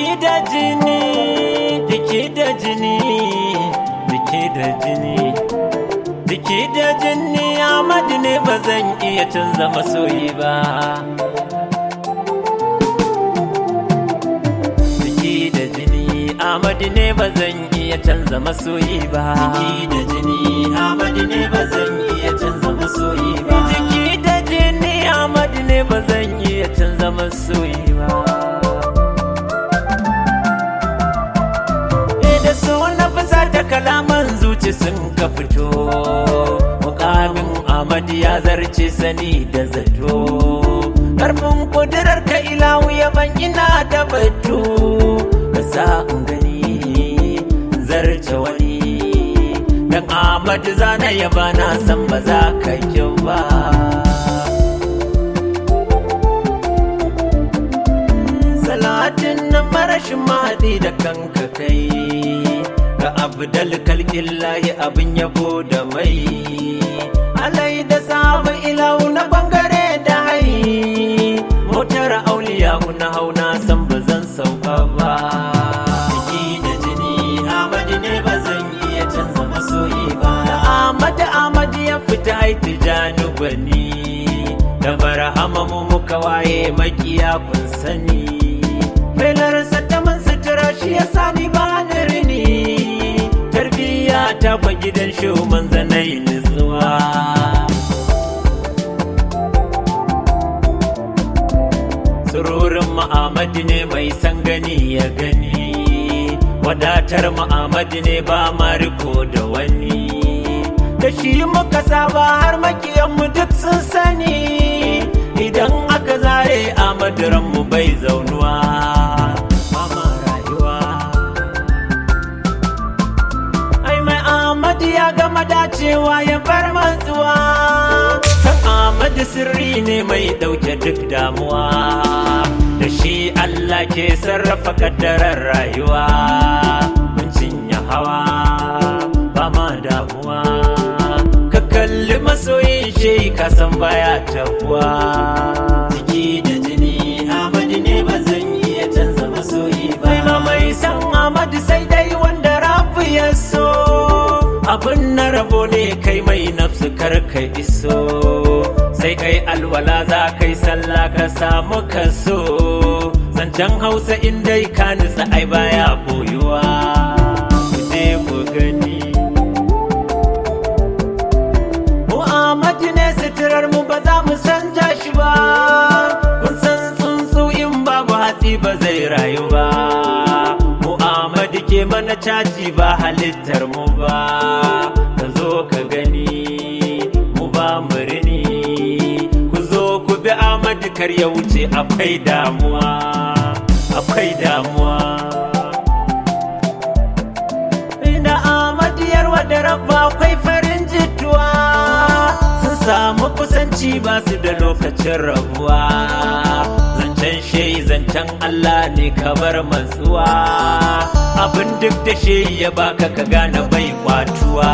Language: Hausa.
jiki da jini, jiki da jini, jiki da jini, jiki da jini. Amadu ne ba zan iya canza masoyi ba. Jiki da jini, Amadu ne ba zan iya canza masoyi ba. Jiki da jini, Amadu ne ba zan iya canza masoyi ba. Jiki da jini, Amadu ne ba zan iya canza masoyi ba. Da so na fasa da kalaman zuci sun ka fito, mukamin Amadu ya zarce sani da zato. Karfin kudurar ka ilahu ya ban ina da batu, ka sa in gani zarce wani. Dan Amadu zana ya bana san ba za ka kyau ba. Salatin nan marashin mahadi da kanka kai, ga abdal kalkillahi abin yabo da mai. Alai da sabu ilahu na bangare da hai, motar auliya na hauna san ba zan sauka ba. Jiki da jini, Amadu ne ba zan iya canza masoyi ba. Da Amadu ya fita haiti jani gwani, da barhama mu muka waye makiya kun sani. Belarsa ta man sutura shi ya sani ba ni rini, tarbiyya ta kwa gidan shehu manzanai nutsuwa. Sururin Muhammadu ne mai san gani ya gani, wadatar Muhammadu ne ba ma riko da wani. Da shi muka saba har makiyanmu duk sun sani, idan aka zare Amadu ranmu bai zaunuwa. Mama rayuwa ai mai Amadu ya gama dacewa ya bar matsuwa. San Amadu sirri ne mai ɗauke duk damuwa, da shi Allah ke sarrafa kaddarar rayuwa. Mun cinye hawa ba ma damuwa, ka kalli masoyin shi ka san baya tabuwa. Jiki da jini, Amadu ne ba zan iya canza masoyi ba. Ba mai san Amadu sai dai wanda rabu ya so, abin na rabo ne kai mai nafsu kar ka iso. Sai kai alwala za kai sallah ka samu kaso, zancen Hausa in dai ka nutsa ai baya boyuwa. Ku je ku gani Amadu ne suturar mu ba za mu canja shi ba. Kun san tsuntsu in babu hatsi ba zai rayu ba. Mu Amadu ke mana caji ba halittar mu ba. Ka zo ka gani mu ba mu rini, ku zo ku bi Amadu kar ya wuce akwai damuwa, akwai damuwa. Ina Amadu yarwa da rabba akwai farin jituwa, samu kusanci ba su da lokacin rabuwa. Zancen shehi zancen Allah ne kabar matsuwa, abin duk da shehi ya baka ka gane bai kwatuwa.